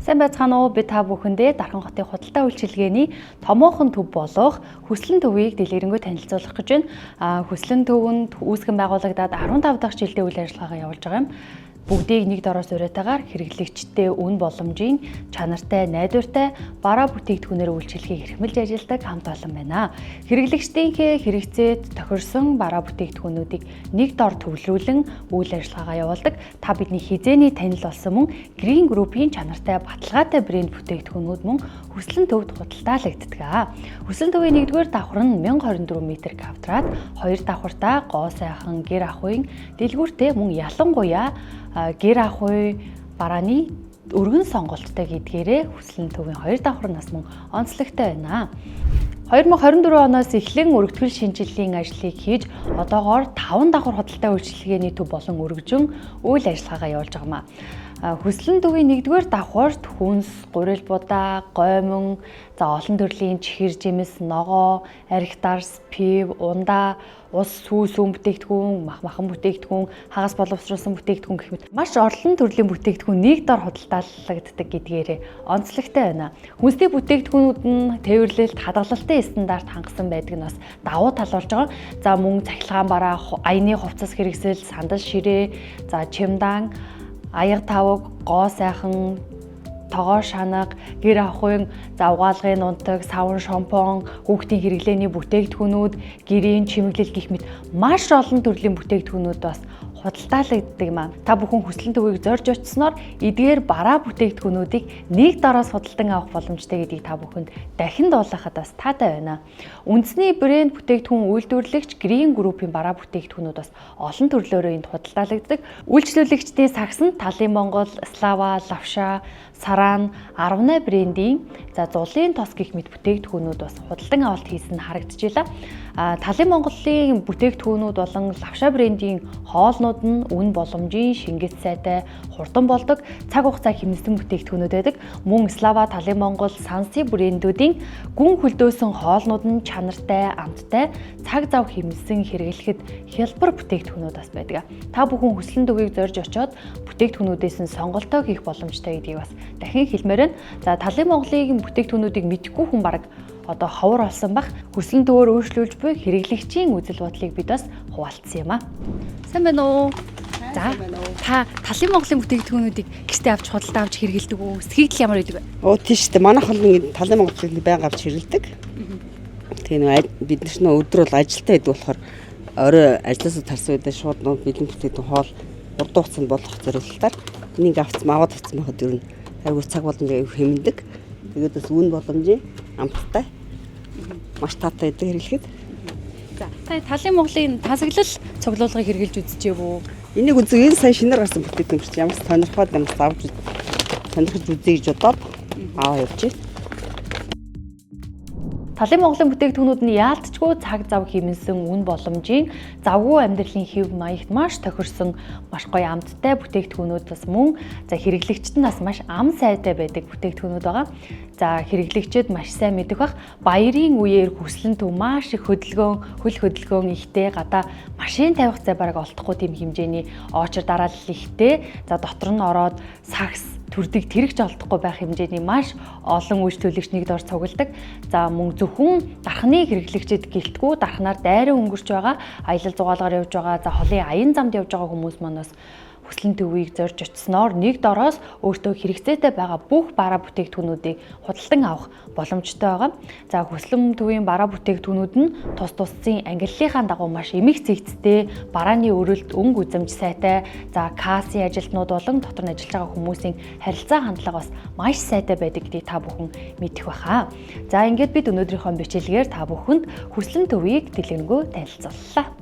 Сайн байцгаана уу? Би та бүхэндээ Дархан хотын худалдаа үйлчилгээний томоохон төв болох Хүслэн төвийг дэлгэрэнгүй танилцуулах гэж байна. Хүслэн төвөнд үүсгэн байгуулагдаад 15 дахь жилдээ үйл ажиллагаагаа явуулж байгаа юм. Бүгдийг нэг дороос уриатаагаар хэрэглэгчтэй үн боломжийн чанартай, найдвартай бараа бүтээгдэхүүнээр үйлчилгээ эрхэмлж ажилладаг хамт олон байна. Хэрэглэгчдийнхээ хэрэгцээд тохирсон бараа бүтээгдэхүүнүүдийг нэг дор төвлөрүүлэн үйл ажиллагаагаа явуулдаг. Та бидний хизээний танил болсон мөн Green Group-ийн чанартай баталгаатай брэнд бүтээгдэхүүнүүд мөн Хүслэн төвд худалдаалагддаг. Хүслэн төвийн 1-р давхар нь 1024 м²-аад 2 давхартаа гоо сайхан гэр ахуйн дэлгүүртэй мөн ялангуяа гэр ахуй барааны өргөн сонголттой гэдгээрээ Хүслэн төвийн 2 давхарнаас мөн онцлогтой байна. 2024 оноос эхлэн өргөтгөл шинжилгээний ажлыг хийж одоогоор 5 давхар худалдаа үйлчилгээний төв болон өргөжин үйл ажиллагаагаа явуулж байгаа юм. Хүслэн төвийн 1-р давхарт хүнс, гурил будаа, гоймон, олон төрлийн чихэр жимс, ногоо, арх дарс, пив, ундаа, ус сүүс бүтээгдэхүүн, махан бүтээгдэхүүн, хагас боловсруулсан бүтээгдэхүүн гэх мэт маш олон төрлийн бүтээгдэхүүн нэг дор худалдаалагддаг гэдгээрээ онцлогтой байна. Хүнсний бүтээгдэхүүнүүд нь тээвэрлэлт хадгалалтын стандарт хангасан байдаг нь бас давуу тал болж байгаа. За мөн цахилгаан бараа, аяны хувцас хэрэгсэл, сандал ширээ, за чимдан, аяг тавг, гоо сайхан, тогоо шанаг, гэр ахуйн угаалгын унтаг, савн шампунь, хүүхдийн хэрэглээний бүтээгдэхүүнүүд, гэрийн чимэглэл гэх мэт маш олон төрлийн бүтээгдэхүүнүүд бас худалдаалагддаг юм. Та бүхэн Хүслэн төвийг зорж очисноор эдгээр бараа бүтээгдэхүүнүүдийг нэг дороос худалдан авах боломжтой гэдгийг та бүхэнд дахин дуулгахад бас таатай байна. Үндэсний брэнд бүтээгдэхүүн үйлдвэрлэгч Green Group-ийн бараа бүтээгдэхүүнүүд бас олон төрлөөрөө энд худалдаалагддаг. Үйлчлүүлэгчдийн сагс нь Талын Монгол, Слава, Лавша, Саран, 18 брендийн зулын тос гэх мэт бүтээгдэхүүнүүд бас худалдан авалт хийсэн харагдчихлаа. Талын Монголын бүтээгдэхүүнүүд болон Лавша брендийн хоолнууд нь үн боломжийн шингэц сайтай хурдан болдог цаг хугацаа хэмнэсэн бүтээгдэхүүнүүд байдаг. Мөн Слава, Талын Монгол, Санси брэндүүдийн гүн хөлдөөсөн хоолнууд нь чанартай, амттай, цаг зав хэмнэсэн хэрэглэхэд хялбар бүтээгдэхүүнүүд бас байдаг. Та бүхэн Хүслэн төвийг зорж очиод бүтээгдэхүүнүүдээс нь сонголтоо хийх боломжтой гэдгийг бас дахин хэлмээр байна. За Талын Монголын бүтээгдэхүүнүүдийг мэдгүй хүн бараг одоо ховор болсон бах. Хүслэн төвөөр өөрчлүүлж буй хэрэглэгчийн үзэл бодлыг бид бас хуваалцсан юм а. Сайн байна уу? За та Талын Монголын бүтээгдэхүүнүүдийг гэртээ авч худалдаа авч хэрэглэдэг үү? Сэтгэл ямар байдаг вэ? Тийм шүү дээ. Манайх бол ингэ Талын Монголыг байнга авч хэрэглэдэг. Тэгээ бид нар өдөр бол ажилдаа идэг болохоор орой ажлаасаа тарсан үедээ шууд бэлэн бүтээгдэхүүн хоол урд хугацаанд болох зорилгоор энийг аваад авсан байхад ер нь айгүй цаг боломжийг хэмнэдэг. Тэгээд бас үн боломжийн амттай маш таатай идэг хэрэглэхэд. За та Талын Монголын тасаглал цуглуулгыг хэрэгжилж үзчихэв үү? Энийг үзээ энэ сая шинээр гарсан бүтээгдэхүүн чинь ямар сонирхоод юмс авч сонирхож үзье гэж бодоод аваа явж байна. Талын Монголын бүтээгдэхүүнүүд нь яалтчгүй цаг зав хэмнэсэн үн боломжийн завгүй амьдралын хэв маягт маш тохирсон маш гоё амттай бүтээгдэхүүнүүд бас мөн хэрэглэгчд нь бас маш ам сайтай байдаг бүтээгдэхүүнүүд байгаа. За хэрэглэгчид маш сайн мэдэх бах баярын үеэр Хүслэн төв маш их хөл хөдөлгөөн ихтэй гадаа машин тавих зай бараг олдохгүй тийм хэмжээний очор дараалал ихтэй. За дотор нь ороод сагс төрдөг тэрэгч олдохгүй байх хэмжээний маш олон үйлчлүүлэгч нэг дор цугладаг. За мөн зөвхөн дархны хэрэглэгчид гэлтгүү дархнаар дайран өнгөрч байгаа, аялал зугаалгаар явж байгаа, за холын аян замд явж байгаа хүмүүс манаас Хүслэн төвийг зорж очисноор нэг дороос өөртөө хэрэгцээтэй байгаа бүх бараа бүтээгдэхүүнүүдийг худалдан авах боломжтой байгаа. За Хүслэн төвийн бараа бүтээгдэхүүнүүд нь тус тусцын ангиллалынхаа дагуу маш эмх цэгцтэй, барааны өрөлт өнгө үзэмж сайтай, за кассын ажилтнууд болон дотор нь ажиллаж байгаа хүмүүсийн харилцаа хандлага бас маш сайтай байдаг гэдгийг та бүхэн мэдэх баха. За ингээд бид өнөөдрийнхөө бичлэгээр та бүхэнд Хүслэн төвийг дэлгэрэнгүй танилцууллаа.